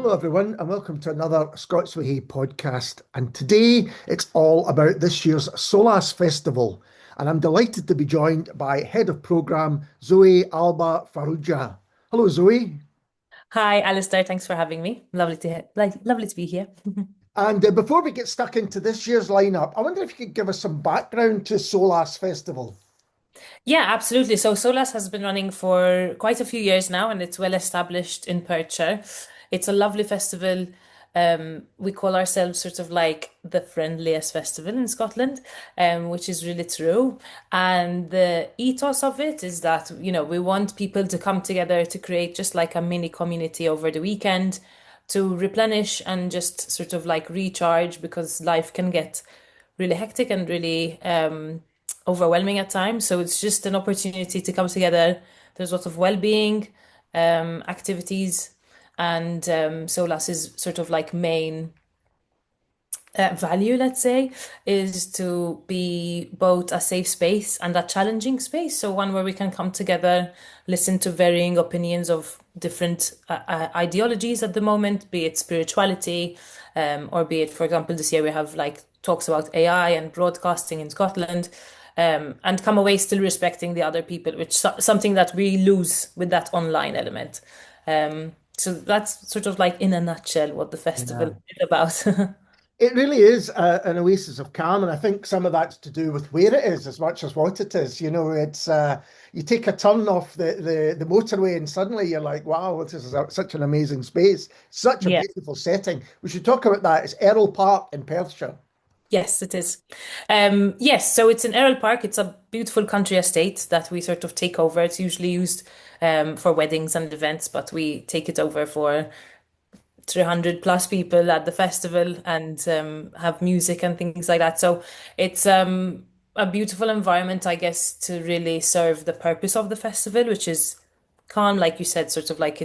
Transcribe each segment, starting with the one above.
Hello, everyone, and welcome to another Scots Whay Hae podcast. And today it's all about this year's Solas Festival. And I'm delighted to be joined by Head of Programme Zoe Alba Farrugia. Hello, Zoe. Hi, Alistair. Thanks for having me. Lovely to be here. And before we get stuck into this year's lineup, I wonder if you could give us some background to Solas Festival. Yeah, absolutely. So Solas has been running for quite a few years now, and it's well established in Perthshire. It's a lovely festival. We call ourselves sort of like the friendliest festival in Scotland, which is really true. And the ethos of it is that, we want people to come together to create just like a mini community over the weekend to replenish and just sort of like recharge because life can get really hectic and really overwhelming at times. So it's just an opportunity to come together. There's lots of well-being activities, and Solas's sort of like main value, let's say, is to be both a safe space and a challenging space. So one where we can come together, listen to varying opinions of different ideologies at the moment, be it spirituality, or be it, for example, this year we have like talks about AI and broadcasting in Scotland. And come away still respecting the other people, which something that we lose with that online element. So that's sort of like in a nutshell what the festival Yeah. is about. It really is an oasis of calm, and I think some of that's to do with where it is as much as what it is. It's you take a turn off the motorway, and suddenly you're like, "Wow, this is such an amazing space, such a Yeah. beautiful setting." We should talk about that. It's Errol Park in Perthshire. Yes, it is. Yes, so it's in Errol Park. It's a beautiful country estate that we sort of take over. It's usually used for weddings and events, but we take it over for 300 plus people at the festival and have music and things like that. So it's a beautiful environment, I guess, to really serve the purpose of the festival, which is calm, like you said, sort of like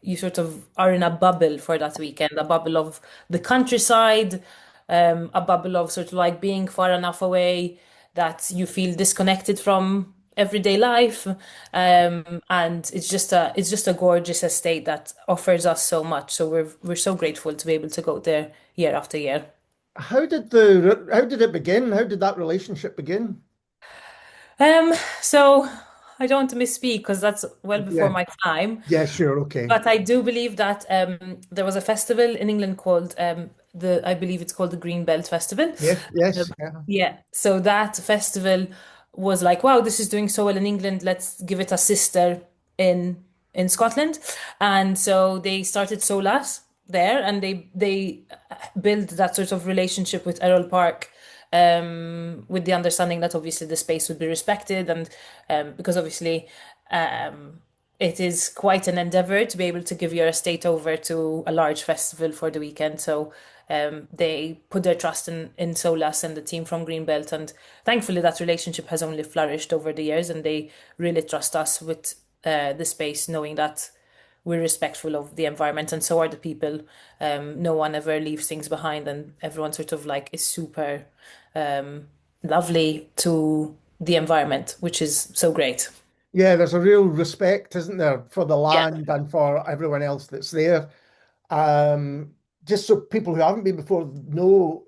you sort of are in a bubble for that weekend, a bubble of the countryside, a bubble of sort of like being far enough away that you feel disconnected from everyday life. And it's just a gorgeous estate that offers us so much. So we're so grateful to be able to go there year after year. How did it begin? How did that relationship begin? So I don't want to misspeak because that's well before Yeah, my time. yeah, sure, okay. But I do believe that there was a festival in England called I believe it's called the Green Belt Festival. Yes, Um, yes, yeah. yeah, so that festival was like, wow, this is doing so well in England. Let's give it a sister in in Scotland. And so they started Solas there, and they built that sort of relationship with Errol Park, with the understanding that obviously the space would be respected, and because obviously it is quite an endeavor to be able to give your estate over to a large festival for the weekend. So they put their trust in Solas and the team from Greenbelt, and thankfully that relationship has only flourished over the years, and they really trust us with the space, knowing that we're respectful of the environment, and so are the people. No one ever leaves things behind, and everyone sort of like is super lovely to the environment, which is so great. Yeah, there's a real respect, isn't there, for the Yeah. land and for everyone else that's there. Um, just so people who haven't been before know,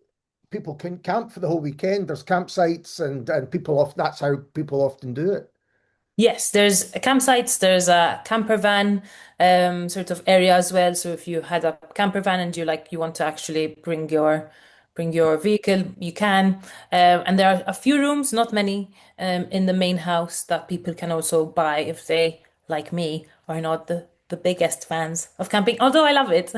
people can camp for the whole weekend. There's campsites and people off. That's how people often do it. Yes, there's campsites, there's a camper van sort of area as well. So if you had a camper van and you want to actually bring your vehicle, you can. And there are a few rooms, not many, in the main house that people can also buy if they, like me, are not the biggest fans of camping. Although I love it.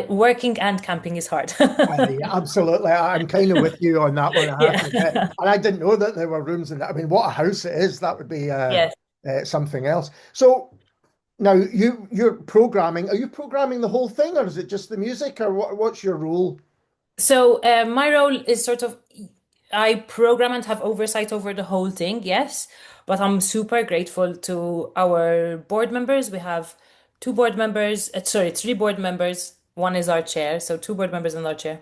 Working and camping is hard. Yeah, absolutely. I'm kind of with you on that one, I have Yeah. to admit. And I didn't know that there were rooms in that. I mean, what a house it is. That would be Yes. something else. So now you're programming. Are you programming the whole thing, or is it just the music, or what's your role? So my role is sort of I program and have oversight over the whole thing, yes, but I'm super grateful to our board members. We have two board members, sorry, three board members. One is our chair, so two board members and our chair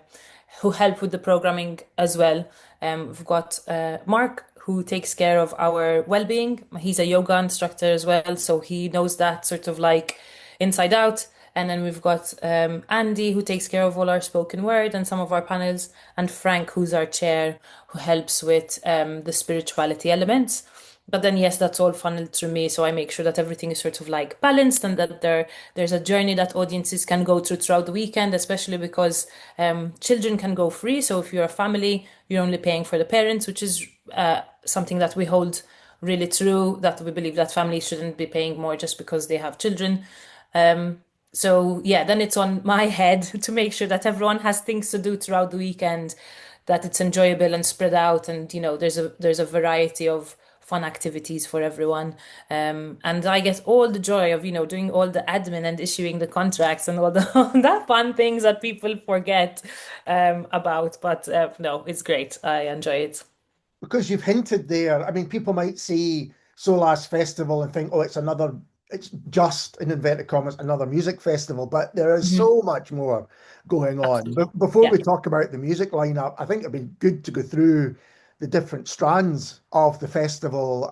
who help with the programming as well. We've got Mark who takes care of our well-being. He's a yoga instructor as well, so he knows that sort of like inside out. And then we've got Andy, who takes care of all our spoken word and some of our panels, and Frank, who's our chair, who helps with the spirituality elements. But then, yes, that's all funneled through me. So I make sure that everything is sort of like balanced and that there's a journey that audiences can go through throughout the weekend, especially because children can go free. So if you're a family, you're only paying for the parents, which is something that we hold really true, that we believe that families shouldn't be paying more just because they have children. So yeah, then it's on my head to make sure that everyone has things to do throughout the weekend, that it's enjoyable and spread out, and there's a variety of fun activities for everyone. And I get all the joy of doing all the admin and issuing the contracts and all the that fun things that people forget about. But no, it's great. I enjoy it. Because you've hinted there, I mean, people might see Solas Festival and think, oh, it's just, in inverted commas, another music festival, but there is Mhm. so much more going on. Absolutely. But before Yeah. we talk about the music lineup, I think it'd be good to go through the different strands of the festival.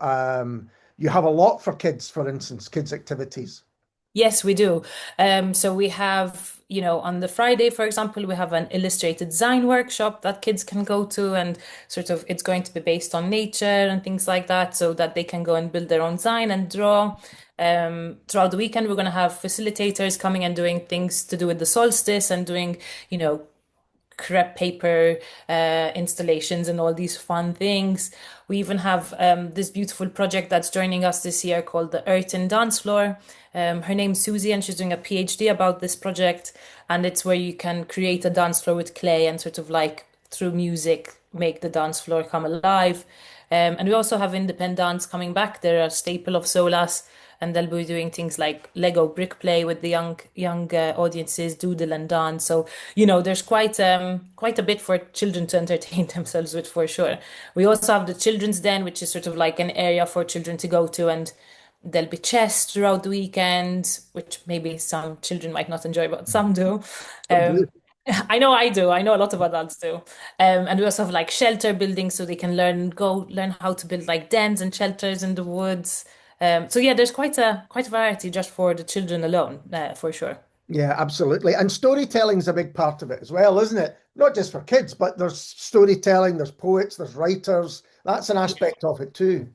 You have a lot for kids, for instance, kids' activities. Yes, we do. So we have, on the Friday, for example, we have an illustrated design workshop that kids can go to, and sort of it's going to be based on nature and things like that, so that they can go and build their own design and draw. Throughout the weekend, we're going to have facilitators coming and doing things to do with the solstice and doing, you know, crepe paper installations and all these fun things. We even have this beautiful project that's joining us this year called the Earth and Dance Floor. Her name's Susie, and she's doing a PhD about this project. And it's where you can create a dance floor with clay and sort of like through music make the dance floor come alive. And we also have independent dance coming back. They're a staple of Solas, and they'll be doing things like Lego brick play with the young audiences, doodle and dance. So there's quite a bit for children to entertain themselves with, for sure. We also have the children's den, which is sort of like an area for children to go to, and there'll be chess throughout the weekend, which maybe some children might not enjoy, but some do. Some do. Um, I know I do. I know a lot of adults do. And we also have like shelter building, so they can learn how to build like dens and shelters in the woods. So yeah, there's quite a variety just for the children alone, for sure. Yeah, absolutely. And storytelling's a big part of it as well, isn't it? Not just for kids, but there's storytelling, there's poets, there's writers. That's an aspect of it too.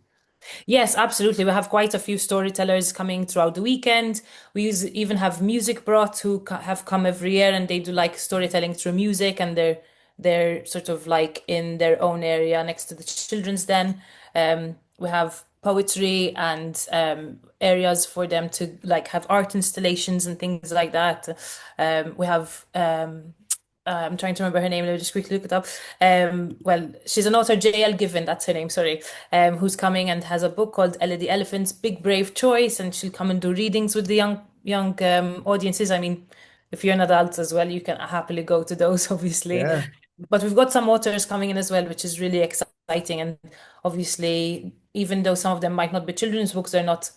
Yes, absolutely. We have quite a few storytellers coming throughout the weekend. Even have music brought who have come every year, and they do like storytelling through music, and they're sort of like in their own area next to the children's den. We have poetry and areas for them to like have art installations and things like that. We have I'm trying to remember her name. Let me just quickly look it up. Well, she's an author, J.L. Given, that's her name, sorry, who's coming and has a book called Ella the Elephant's Big Brave Choice, and she'll come and do readings with the young audiences. I mean, if you're an adult as well, you can happily go to those, obviously. Yeah. But we've got some authors coming in as well, which is really exciting. And obviously, even though some of them might not be children's books, they're not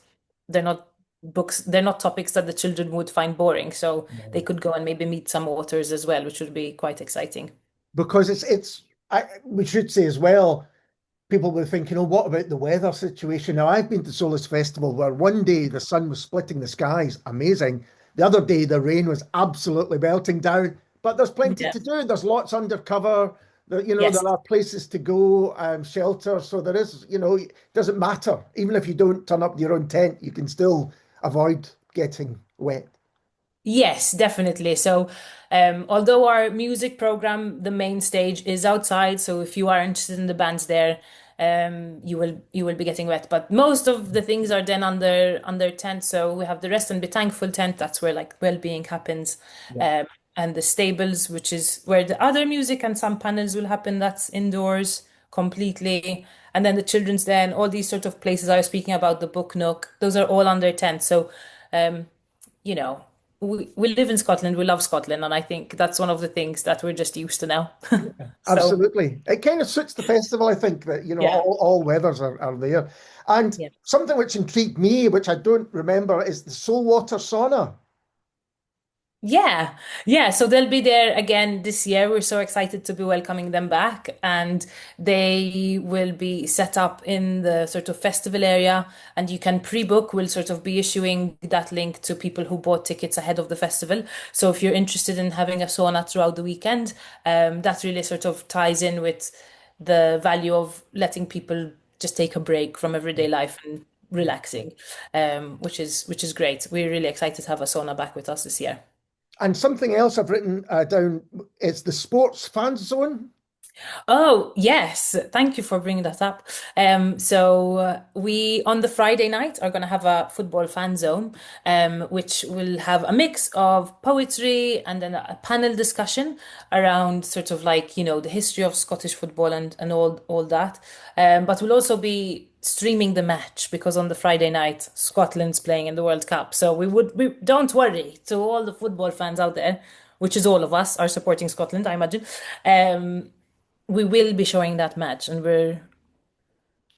books, they're not topics that the children would find boring. So they could go and maybe meet some authors as well, which would be quite exciting. Because we should say as well, people were thinking, oh, what about the weather situation? Now, I've been to Solis Festival where one day the sun was splitting the skies, amazing. The other day the rain was absolutely melting down, but there's plenty Yeah. to do. There's lots under cover. Yes. There are places to go, shelter. So there is, it doesn't matter. Even if you don't turn up your own tent, you can still avoid getting wet. Yes, definitely. So, although our music program, the main stage is outside, so if you are interested in the bands there, you will be getting wet. But most of the things are then under tent. So we have the Rest and Be Thankful tent. That's where like well-being happens, Yeah. um, and the stables, which is where the other music and some panels will happen. That's indoors completely. And then the children's den, all these sort of places I was speaking about, the Book Nook, those are all under tent. So. Um, you know, we live in Scotland, we love Scotland, and I think that's one of the things that we're just used to now. So, Absolutely. It kind of suits the festival, I think, that, yeah, all weathers are there. And yeah. something which intrigued me, which I don't remember, is the saltwater sauna. Yeah, yeah. So they'll be there again this year. We're so excited to be welcoming them back, and they will be set up in the sort of festival area. And you can pre-book. We'll sort of be issuing that link to people who bought tickets ahead of the festival. So if you're interested in having a sauna throughout the weekend, that really sort of ties in with the value of letting people just take a break from everyday life and relaxing, which is great. We're really excited to have a sauna back with us this year. And something else I've written down is the sports fan zone. Oh, yes. Thank you for bringing that up. We on the Friday night are going to have a football fan zone, which will have a mix of poetry and then a panel discussion around sort of like, the history of Scottish football and all that. But we'll also be streaming the match because on the Friday night, Scotland's playing in the World Cup. So we don't worry to all the football fans out there, which is all of us are supporting Scotland, I imagine. We will be showing that match and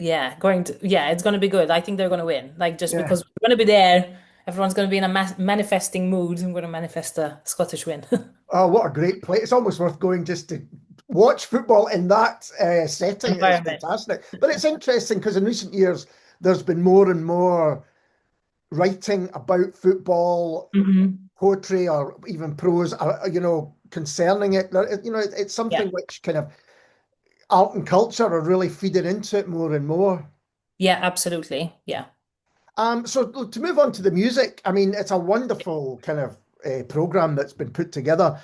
it's going to be good. I think they're going to win. Like just Yeah. because we're going to be there, everyone's going to be in a manifesting mood and we're going to manifest a Scottish win. Oh, what a great play. It's almost worth going just to watch football in that setting. It's Environment. fantastic. But it's interesting because in recent years, there's been more and more writing about football, Hmm. poetry, or even prose, concerning it. It's Yeah. something which kind of art and culture are really feeding into it more and more. Yeah, absolutely. Yeah. So to move on to the music, I mean, it's a wonderful kind of program that's been put together.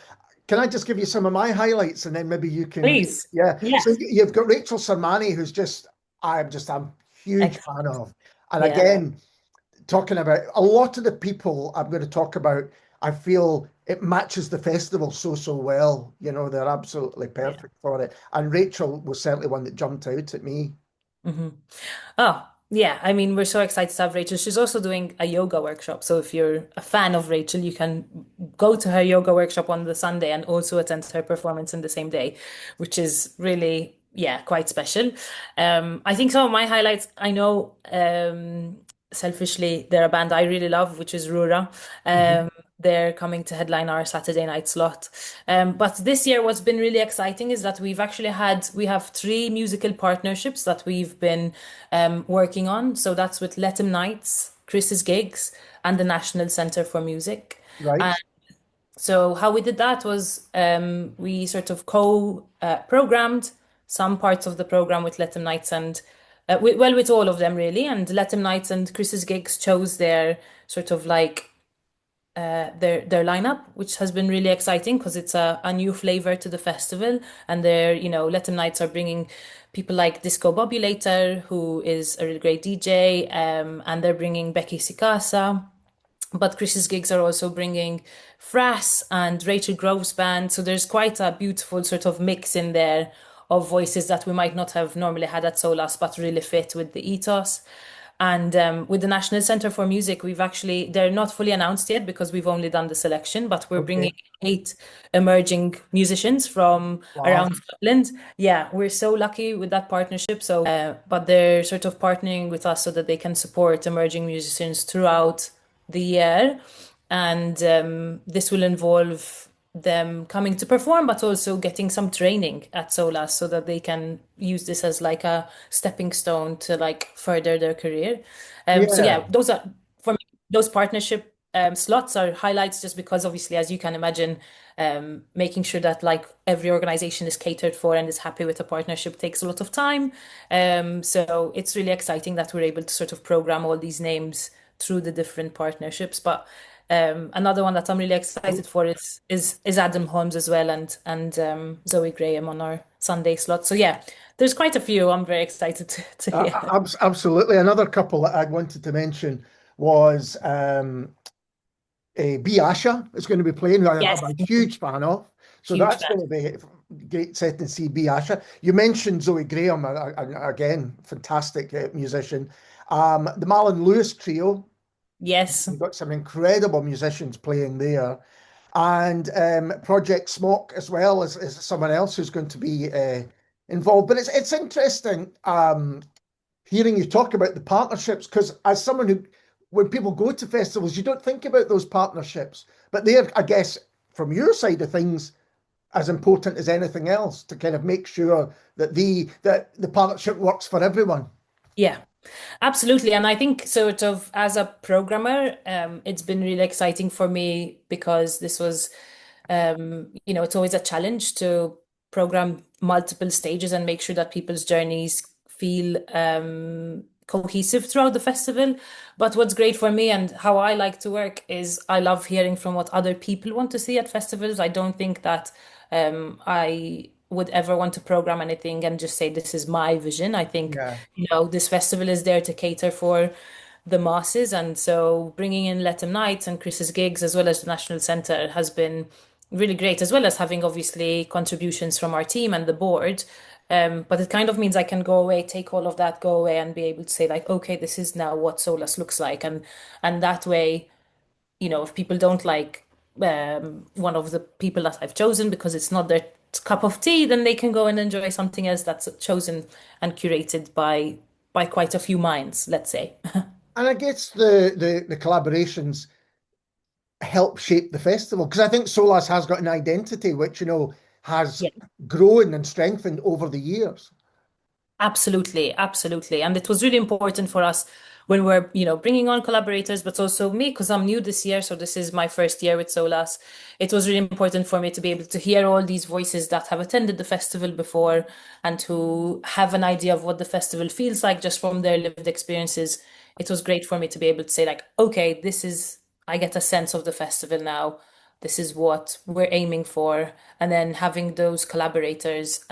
Can I just give you some of my highlights and then maybe you can, Please. yeah. So Yes. you've got Rachel Sermani, who's I'm just a huge fan Excellent. of. And Yeah. again, talking about a lot of the people I'm going to talk about, I feel it matches the festival so well. They're absolutely Yeah. perfect for it. And Rachel was certainly one that jumped out at me. Hmm. Oh, yeah. I mean, we're so excited to have Rachel. She's also doing a yoga workshop. So if you're a fan of Rachel, you can go to her yoga workshop on the Sunday and also attend her performance in the same day, which is really, yeah, quite special. I think some of my highlights, I know, selfishly, they're a band I really love, which is Rura. Mhm. They're coming to headline our Saturday night slot. But this year, what's been really exciting is that we have three musical partnerships that we've been working on. So that's with Let 'em Nights, Chris's Gigs, and the National Centre for Music. Right. So how we did that was we sort of co-programmed some parts of the program with Let 'em Nights and with all of them really. And Let 'em Nights and Chris's Gigs chose their sort of like their lineup, which has been really exciting because it's a new flavor to the festival. And Let 'em Nights are bringing people like Disco Bobulator, who is a really great DJ, and they're bringing Becky Sikasa. But Chris's gigs are also bringing Frass and Rachel Grove's band. So there's quite a beautiful sort of mix in there of voices that we might not have normally had at Solas, but really fit with the ethos. And with the National Centre for Music, they're not fully announced yet because we've only done the selection, but we're bringing Okay. 8 emerging musicians from Wow. around Scotland. Yeah, we're so lucky with that partnership. But they're sort of partnering with us so that they can support emerging musicians throughout the year. And this will involve them coming to perform, but also getting some training at Solas so that they can use this as like a stepping stone to like further their career. So Yeah. yeah, for me, those partnership slots are highlights just because obviously, as you can imagine, making sure that like every organization is catered for and is happy with the partnership takes a lot of time. So it's really exciting that we're able to sort of program all these names through the different partnerships. But another one that I'm really excited for is Adam Holmes as well and Zoe Graham on our Sunday slot. So yeah, there's quite a few I'm very excited to hear. Absolutely. Another couple that I wanted to mention was B. Asha is going to be playing, who I'm Yes, a huge fan of. So huge that's fan. going to be a great set to see B. Asha. You mentioned Zoe Graham, again, fantastic musician. The Marlon Lewis Trio, Yes. we've got some incredible musicians playing there. And Project Smock as well as someone else who's going to be involved. But it's interesting. Hearing you talk about the partnerships, because as someone who, when people go to festivals, you don't think about those partnerships, but they're, I guess, from your side of things, as important as anything else to kind of make sure that the partnership works for everyone. Yeah, absolutely. And I think sort of as a programmer, it's been really exciting for me because this was, it's always a challenge to program multiple stages and make sure that people's journeys feel cohesive throughout the festival. But what's great for me and how I like to work is I love hearing from what other people want to see at festivals. I don't think that I would ever want to program anything and just say this is my vision. I think, Yeah. this festival is there to cater for the masses, and so bringing in Let 'em Nights and Chris's gigs as well as the National Centre has been really great, as well as having obviously contributions from our team and the board. But it kind of means I can go away, take all of that, go away, and be able to say like, okay, this is now what Solas looks like, and that way, if people don't like one of the people that I've chosen because it's not their cup of tea, then they can go and enjoy something else that's chosen and curated by quite a few minds, let's say. And I guess the collaborations help shape the festival because I think Solas has got an identity which has Yeah. grown and strengthened over the years. Absolutely, absolutely. And it was really important for us when we're, bringing on collaborators, but also me, because I'm new this year. So this is my first year with Solas. It was really important for me to be able to hear all these voices that have attended the festival before and who have an idea of what the festival feels like just from their lived experiences. It was great for me to be able to say like, okay, I get a sense of the festival now. This is what we're aiming for. And then having those collaborators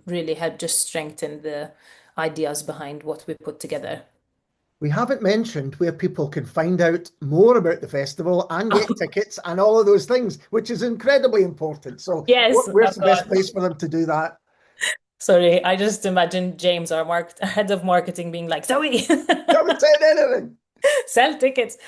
really helped just strengthen the ideas behind what we put together. We haven't mentioned where people can find out more about the festival and get tickets and all of those things, which is incredibly important. So, Yes, oh where's the best God. place for them to do that? Sorry, I just imagine James, our head of marketing, being like, Zoe, Haven't said anything. sell tickets.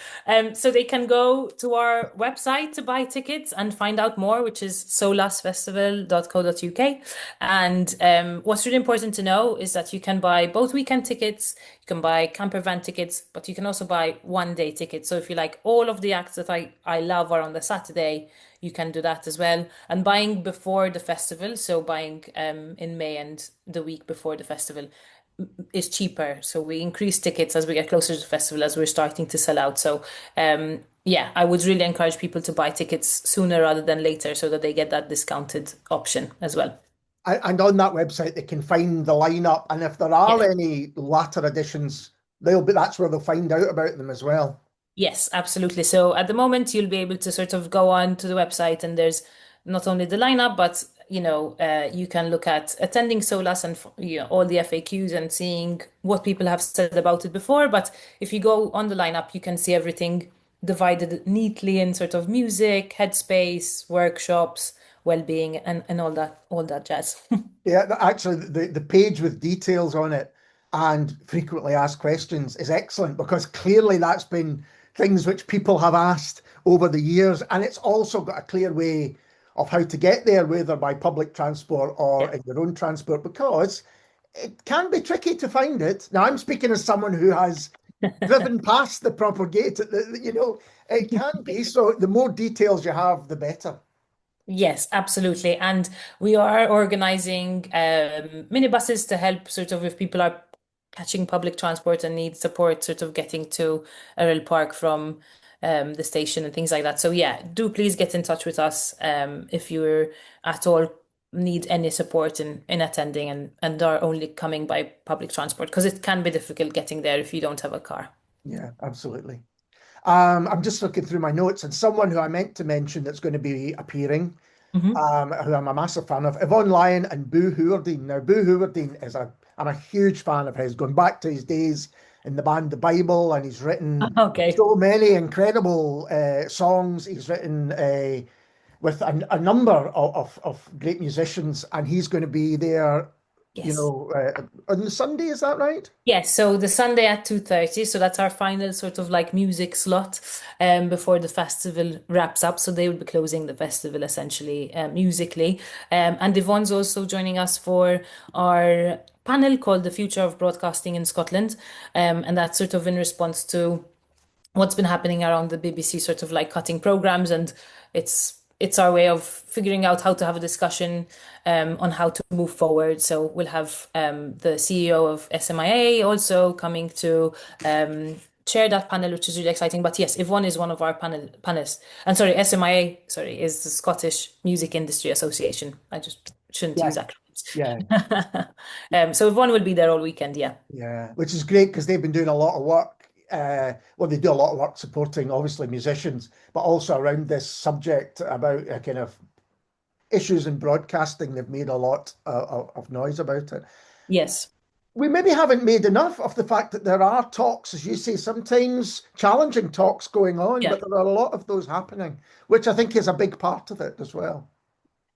So they can go to our website to buy tickets and find out more, which is solasfestival.co.uk. And what's really important to know is that you can buy both weekend tickets, you can buy camper van tickets, but you can also buy 1 day tickets. So if you like all of the acts that I love are on the Saturday, you can do that as well. And buying before the festival, so buying in May and the week before the festival, is cheaper. So we increase tickets as we get closer to the festival as we're starting to sell out. So yeah, I would really encourage people to buy tickets sooner rather than later so that they get that discounted option as well. And on that website, they can find the lineup. And if there are Yes. any latter additions, that's where they'll find out about them as well. Yes, absolutely. So at the moment, you'll be able to sort of go on to the website, and there's not only the lineup, but you can look at attending Solas and all the FAQs and seeing what people have said about it before. But if you go on the lineup, you can see everything divided neatly in sort of music, headspace, workshops, well-being, and all that jazz. Yeah, actually, the page with details on it and frequently asked questions is excellent because clearly that's been things which people have asked over the years. And it's also got a clear way of how to get there, whether by public transport or Yeah. in your own transport, because it can be tricky to find it. Now, I'm speaking as someone who has driven past the proper gate. It can be. So the more details you have, the better. Yes, absolutely. And we are organizing minibuses to help sort of if people are catching public transport and need support, sort of getting to Errol Park from the station and things like that. So yeah, do please get in touch with us if you're at all need any support in attending and are only coming by public transport because it can be difficult getting there if you don't have a car. Yeah, absolutely. I'm just looking through my notes, and someone who I meant to mention that's going to be appearing, Hmm. who I'm a massive fan of, Yvonne Lyon and Boo Hewardine. Now, Boo Hewardine I'm a huge fan of his, going back to his days in the band The Bible, and he's written Okay. so many incredible songs. He's written with a number of great musicians, and he's going to be there, Yes. on the Sunday, is that right? Yes, so the Sunday at 2:30, so that's our final sort of like music slot before the festival wraps up. So they will be closing the festival essentially musically. And Yvonne's also joining us for our panel called The Future of Broadcasting in Scotland. And that's sort of in response to what's been happening around the BBC sort of like cutting programs, and it's our way of figuring out how to have a discussion on how to move forward. So we'll have the CEO of SMIA also coming to chair that panel, which is really exciting. But yes, Yvonne is one of our panelists. And sorry, SMIA, sorry, is the Scottish Music Industry Association. I just shouldn't use Yeah, yeah, acronyms. So Yvonne will be there all weekend, yeah. yeah. Which is great because they've been doing a lot of work. Well, they do a lot of work supporting obviously musicians, but also around this subject about kind of issues in broadcasting. They've made a lot of noise about it. Yes. We maybe haven't made enough of the fact that there are talks, as you say, sometimes challenging talks going on, Yeah. but there are a lot of those happening, which I think is a big part of it as well.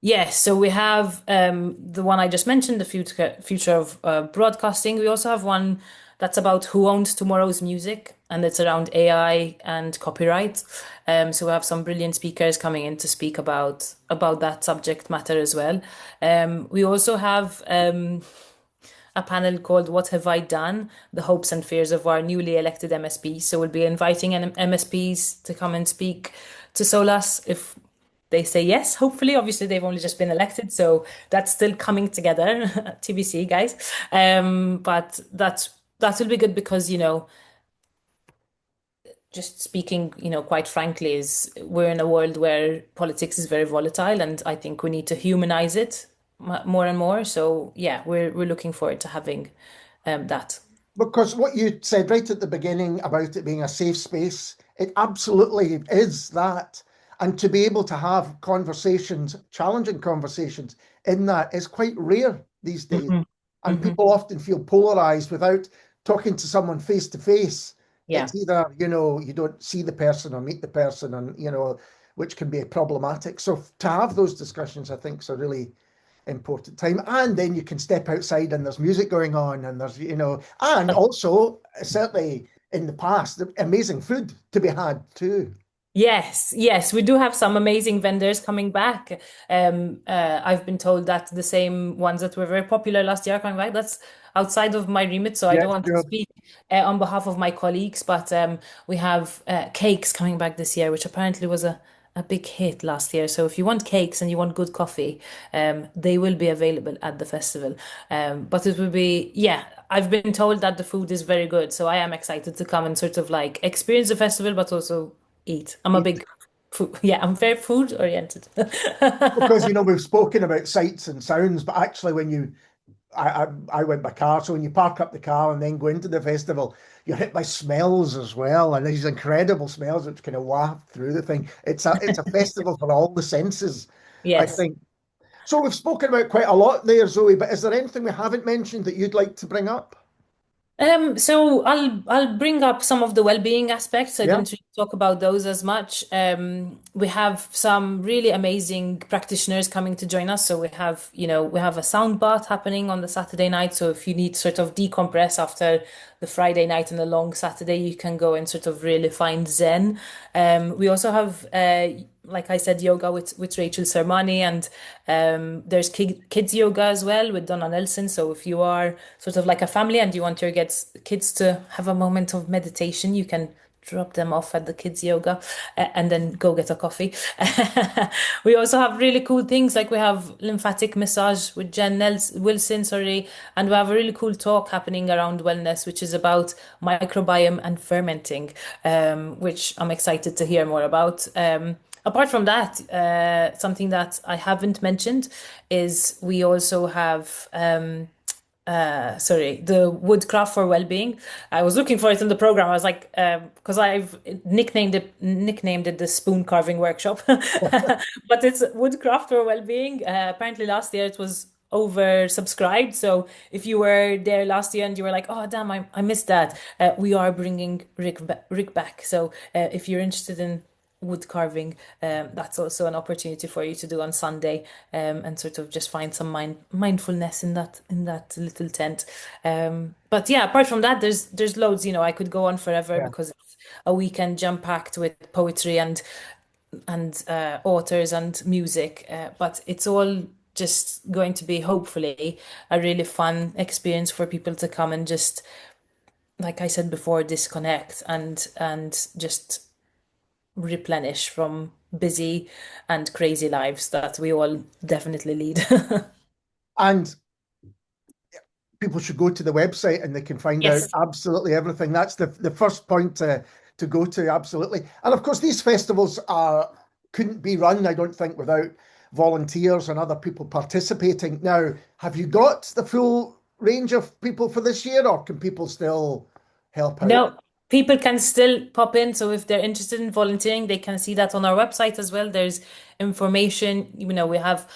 Yes, so we have the one I just mentioned, the future of broadcasting. We also have one that's about who owns tomorrow's music, and it's around AI and copyright. So we have some brilliant speakers coming in to speak about that subject matter as well. We also have a panel called "What Have I Done? The Hopes and Fears of Our Newly Elected MSPs." So we'll be inviting MSPs to come and speak to Solas if they say yes, hopefully. Obviously, they've only just been elected, so that's still coming together. TBC, guys. But that will be good because, just speaking, quite frankly, is we're in a world where politics is very volatile, and I think we need to humanize it more and more. So yeah, we're looking forward to having that. Because what you said right at the beginning about it being a safe space, it absolutely is that. And to be able to have conversations, challenging conversations in that is quite rare these days. Hmm. And Hmm. people often feel polarized without talking to someone face to face. Yeah. It's either, you don't see the person or meet the person, and, which can be problematic. So to have those discussions, I think, is a really important time. And then you can step outside and there's music going on, and there's, and also certainly in the past, amazing food to be had too. Yes, yes, we do have some amazing vendors coming back. I've been told that the same ones that were very popular last year are coming back. That's outside of my remit, so I Yeah, don't want to sure. speak on behalf of my colleagues. But we have cakes coming back this year, which apparently was a big hit last year. So if you want cakes and you want good coffee, they will be available at the festival. But it will be, yeah, I've been told that the food is very good, so I am excited to come and sort of like experience the festival, but also eat. I'm a big food, yeah, I'm very food oriented. Because we've spoken about sights and sounds, but actually when I went by car, so when you park up the car and then go into the festival, you're hit by smells as well, and these incredible smells which kind of waft through the thing. It's a festival for all the senses, I Yes. think. So we've spoken about quite a lot there, Zoe, but is there anything we haven't mentioned that you'd like to bring up? So I'll bring up some of the well-being aspects. I Yeah, didn't really talk about those as much. We have some really amazing practitioners coming to join us. So we have a sound bath happening on the Saturday night. So if you need to sort of decompress after the Friday night and the long Saturday, you can go and sort of really find Zen. We also have like I said, yoga with Rachel Sermani, and there's kids yoga as well with Donna Nelson. So if you are sort of like a family and you want your kids to have a moment of meditation, you can drop them off at the kids yoga and then go get a coffee. We also have really cool things like we have lymphatic massage with Wilson, sorry, and we have a really cool talk happening around wellness, which is about microbiome and fermenting, which I'm excited to hear more about. Apart from that, something that I haven't mentioned is we also have sorry, the woodcraft for well-being. I was looking for it in the program. I was like, because I've nicknamed it the spoon carving workshop, but it's woodcraft for well-being. Apparently, last year it was oversubscribed. So if you were there last year and you were like, oh damn, I missed that, we are bringing Rick back. So if you're interested in wood carving, that's also an opportunity for you to do on Sunday, and sort of just find some mindfulness in that little tent. But yeah, apart from that, there's loads. I could go on forever yeah. because it's a weekend jam packed with poetry and authors and music. But it's all just going to be hopefully a really fun experience for people to come and just like I said before, disconnect and just replenish from busy and crazy lives that we all definitely lead. And people should go to the website and they can find out Yes. absolutely everything. That's the first point to go to, absolutely. And of course, these festivals are couldn't be run, I don't think, without volunteers and other people participating. Now, have you got the full range of people for this year, or can people still help out? No, people can still pop in. So if they're interested in volunteering, they can see that on our website as well. There's information, we have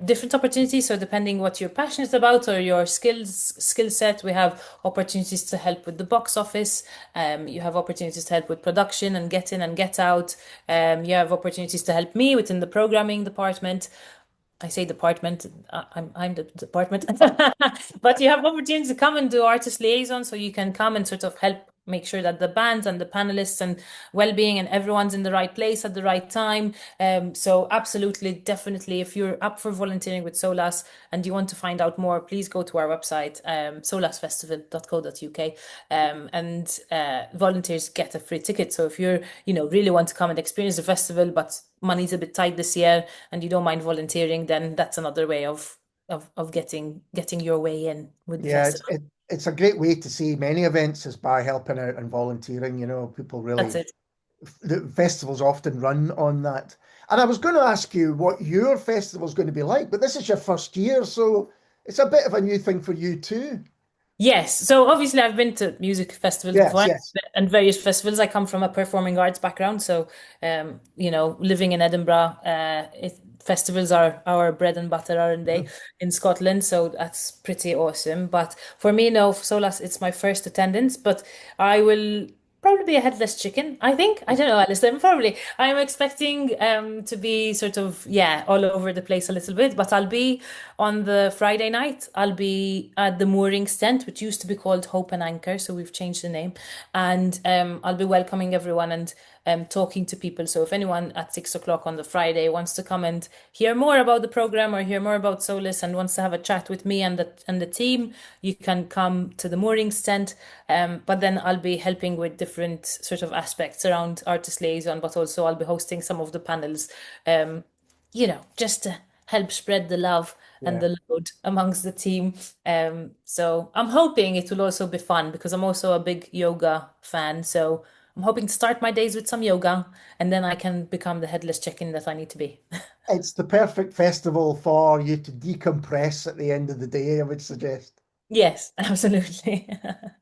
different opportunities. So depending what you're passionate about or your skill set, we have opportunities to help with the box office. You have opportunities to help with production and get in and get out. You have opportunities to help me within the programming department. I say department, I'm the department, but you have opportunity to come and do artist liaison, so you can come and sort of help make sure that the bands and the panelists and well-being and everyone's in the right place at the right time. So absolutely, definitely, if you're up for volunteering with Solas and you want to find out more, please go to our website, solasfestival.co.uk, and volunteers get a free ticket. So if you're, really want to come and experience the festival, but money's a bit tight this year and you don't mind volunteering, then that's another way of getting your way in with the Yeah, festival. it's a great way to see many events is by helping out and volunteering. People That's really it. the festivals often run on that. And I was going to ask you what your festival's going to be like, but this is your first year, so it's a bit of a new thing for you too. Yes. So obviously I've been to music festivals Yes, before yes. and various festivals. I come from a performing arts background. So, living in Edinburgh, festivals are our bread and butter, aren't they, Mhm. in Scotland? So that's pretty awesome. But for me, no, for Solas, it's my first attendance, but I will probably be a headless chicken, I think. I don't know, Alistair, probably. I'm expecting to be sort of, yeah, all over the place a little bit, but I'll be on the Friday night. I'll be at the mooring tent, which used to be called Hope and Anchor, so we've changed the name. And I'll be welcoming everyone and talking to people. So if anyone at 6 o'clock on the Friday wants to come and hear more about the program or hear more about Solis and wants to have a chat with me and the team, you can come to the moorings tent. But then I'll be helping with different sort of aspects around artist liaison, but also I'll be hosting some of the panels, just to help spread the love and Yeah. the load amongst the team. So I'm hoping it will also be fun because I'm also a big yoga fan. So I'm hoping to start my days with some yoga and then I can become the headless chicken that I need to be. It's the perfect festival for you to decompress at the end of the day, I would suggest. Yes, absolutely.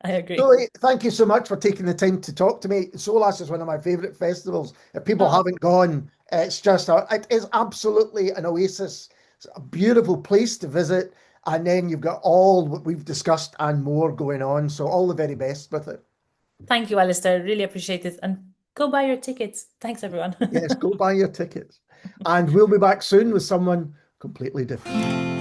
I agree. So, thank you so much for taking the time to talk to me. Solas is one of my favorite festivals. If people Oh, haven't gone, it is absolutely an oasis. It's a beautiful place to visit. And then you've got all what we've discussed and more going on. So, all the very best with it. thank you, Alistair. Really appreciate it. And go buy your tickets. Thanks, everyone. Yes, go buy your tickets. And we'll be back soon with someone completely different.